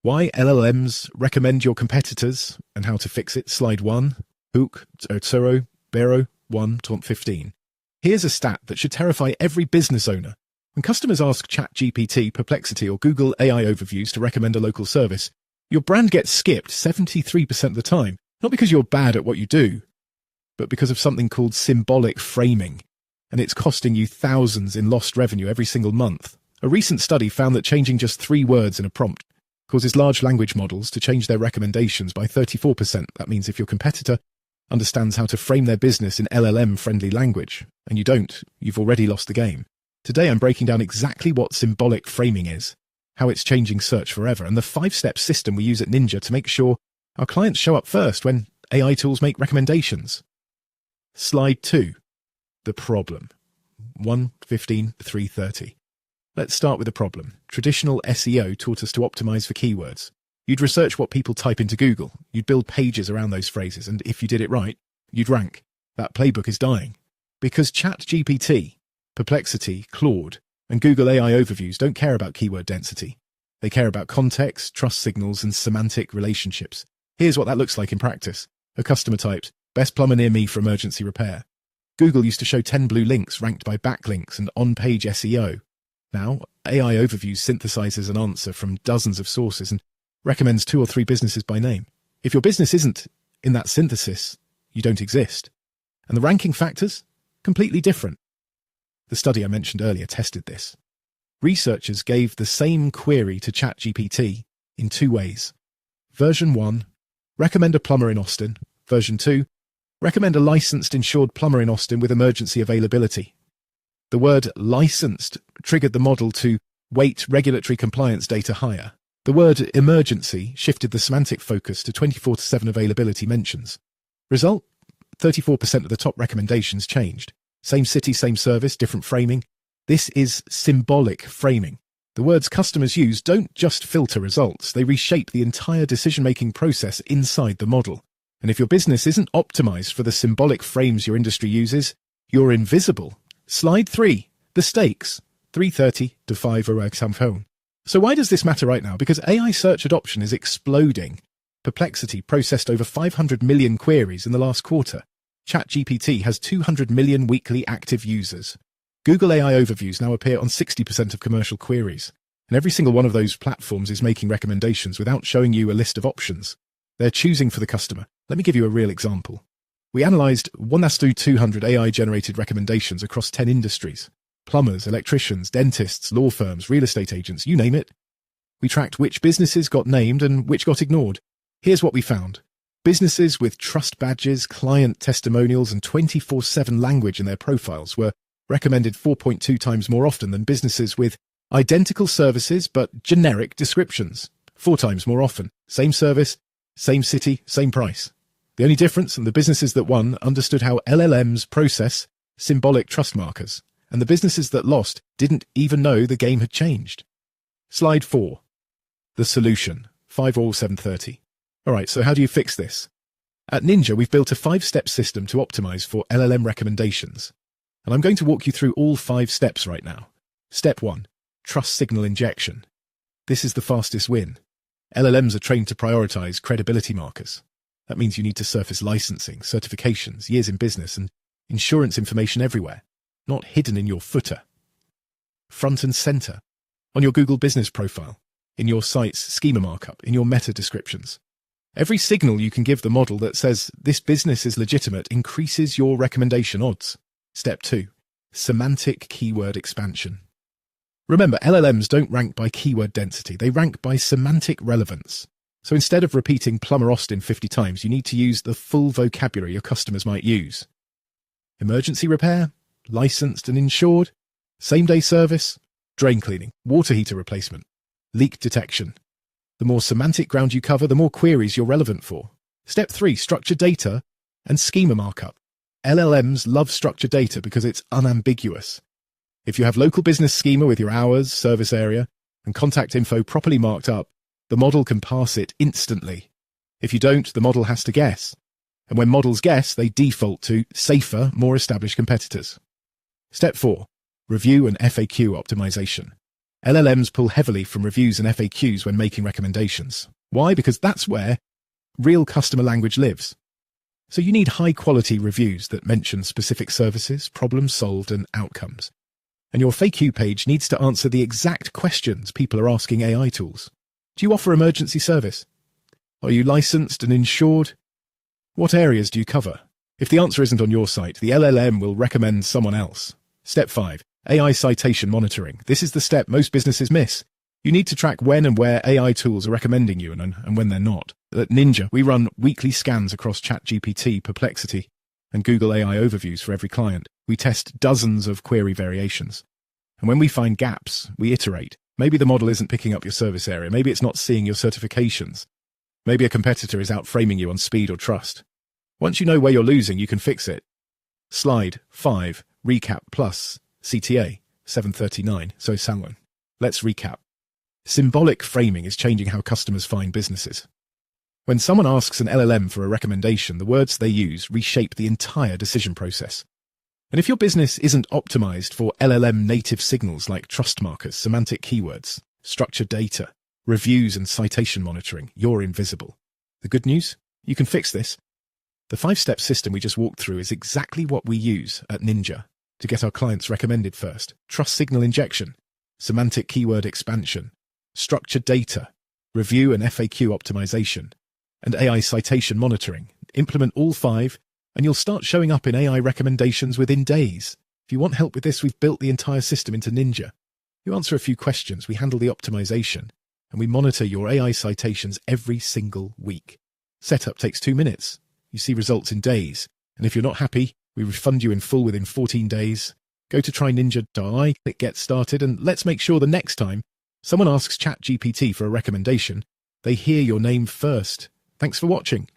Why LLMs recommend your competitors and how to fix it. Slide 1, Hook, Tsuro, Bero, 1-15. Here's a stat that should terrify every business owner. When customers ask ChatGPT, Perplexity, or Google AI overviews to recommend a local service, your brand gets skipped 73% of the time, not because you're bad at what you do, but because of something called symbolic framing, and it's costing you thousands in lost revenue every single month. A recent study found that changing just 3 words in a prompt causes large language models to change their recommendations by 34%. That means if your competitor understands how to frame their business in LLM-friendly language, and you don't, you've already lost the game. Today I'm breaking down exactly what symbolic framing is, how it's changing search forever, and the 5-step system we use at Ninja to make sure our clients show up first when AI tools make recommendations. Slide 2. The problem. 1:15-3:30. Let's start with the problem. Traditional SEO taught us to optimize for keywords. You'd research what people type into Google. You'd build pages around those phrases, and if you did it right, you'd rank. That playbook is dying. Because ChatGPT, Perplexity, Claude, and Google AI overviews don't care about keyword density. They care about context, trust signals, and semantic relationships. Here's what that looks like in practice. A customer typed, "Best plumber near me for emergency repair." Google used to show 10 blue links ranked by backlinks and on-page SEO. Now, AI overviews synthesizes an answer from dozens of sources and recommends 2 or 3 businesses by name. If your business isn't in that synthesis, you don't exist. And the ranking factors? Completely different. The study I mentioned earlier tested this. Researchers gave the same query to ChatGPT in 2 ways. Version 1, recommend a plumber in Austin. Version 2, recommend a licensed insured plumber in Austin with emergency availability. The word licensed triggered the model to weight regulatory compliance data higher. The word emergency shifted the semantic focus to 24/7 availability mentions. Result? 34% of the top recommendations changed. Same city, same service, different framing. This is symbolic framing. The words customers use don't just filter results, they reshape the entire decision-making process inside the model. And if your business isn't optimized for the symbolic frames your industry uses, you're invisible. Slide 3. The stakes. 3:30 to 5:00. So why does this matter right now? Because AI search adoption is exploding. Perplexity processed over 500 million queries in the last quarter. ChatGPT has 200 million weekly active users. Google AI overviews now appear on 60% of commercial queries. And every single one of those platforms is making recommendations without showing you a list of options. They're choosing for the customer. Let me give you a real example. We analyzed 200 AI-generated recommendations across 10 industries. Plumbers, electricians, dentists, law firms, real estate agents, you name it. We tracked which businesses got named and which got ignored. Here's what we found. Businesses with trust badges, client testimonials, and 24/7 language in their profiles were recommended 4.2 times more often than businesses with identical services but generic descriptions. 4 times more often. Same service, same city, same price. The only difference, and the businesses that won understood how LLMs process symbolic trust markers, and the businesses that lost didn't even know the game had changed. Slide 4. The solution. 5:07:30. All right, so how do you fix this? At Ninja, we've built a 5-step system to optimize for LLM recommendations. And I'm going to walk you through all 5 steps right now. Step 1. Trust signal injection. This is the fastest win. LLMs are trained to prioritize credibility markers. That means you need to surface licensing, certifications, years in business, and insurance information everywhere, not hidden in your footer. Front and center, on your Google business profile, in your site's schema markup, in your meta descriptions. Every signal you can give the model that says this business is legitimate increases your recommendation odds. Step 2. Semantic keyword expansion. Remember, LLMs don't rank by keyword density, they rank by semantic relevance. So instead of repeating plumber Austin 50 times, you need to use the full vocabulary your customers might use. Emergency repair, licensed and insured, same-day service, drain cleaning, water heater replacement, leak detection. The more semantic ground you cover, the more queries you're relevant for. Step 3, structured data and schema markup. LLMs love structured data because it's unambiguous. If you have local business schema with your hours, service area, and contact info properly marked up, the model can parse it instantly. If you don't, the model has to guess. And when models guess, they default to safer, more established competitors. Step 4. Review and FAQ optimization. LLMs pull heavily from reviews and FAQs when making recommendations. Why? Because that's where real customer language lives. So you need high-quality reviews that mention specific services, problems solved, and outcomes. And your FAQ page needs to answer the exact questions people are asking AI tools. Do you offer emergency service? Are you licensed and insured? What areas do you cover? If the answer isn't on your site, the LLM will recommend someone else. Step 5. AI citation monitoring. This is the step most businesses miss. You need to track when and where AI tools are recommending you and when they're not. At Ninja, we run weekly scans across ChatGPT, Perplexity, and Google AI overviews for every client. We test dozens of query variations. And when we find gaps, we iterate. Maybe the model isn't picking up your service area. Maybe it's not seeing your certifications. Maybe a competitor is outframing you on speed or trust. Once you know where you're losing, you can fix it. Slide 5. Recap plus CTA 739. So Salmon. Let's recap. Symbolic framing is changing how customers find businesses. When someone asks an LLM for a recommendation, the words they use reshape the entire decision process. And if your business isn't optimized for LLM native signals like trust markers, semantic keywords, structured data, reviews and citation monitoring, you're invisible. The good news? You can fix this. The 5-step system we just walked through is exactly what we use at Ninja to get our clients recommended first. Trust signal injection, semantic keyword expansion, structured data, review and FAQ optimization, and AI citation monitoring. Implement all 5, and you'll start showing up in AI recommendations within days. If you want help with this, we've built the entire system into Ninja. You answer a few questions, we handle the optimization, and we monitor your AI citations every single week. Setup takes 2 minutes. You see results in days, and if you're not happy, we refund you in full within 14 days. Go to tryninja.ai, click Get Started, and let's make sure the next time someone asks ChatGPT for a recommendation, they hear your name first. Thanks for watching.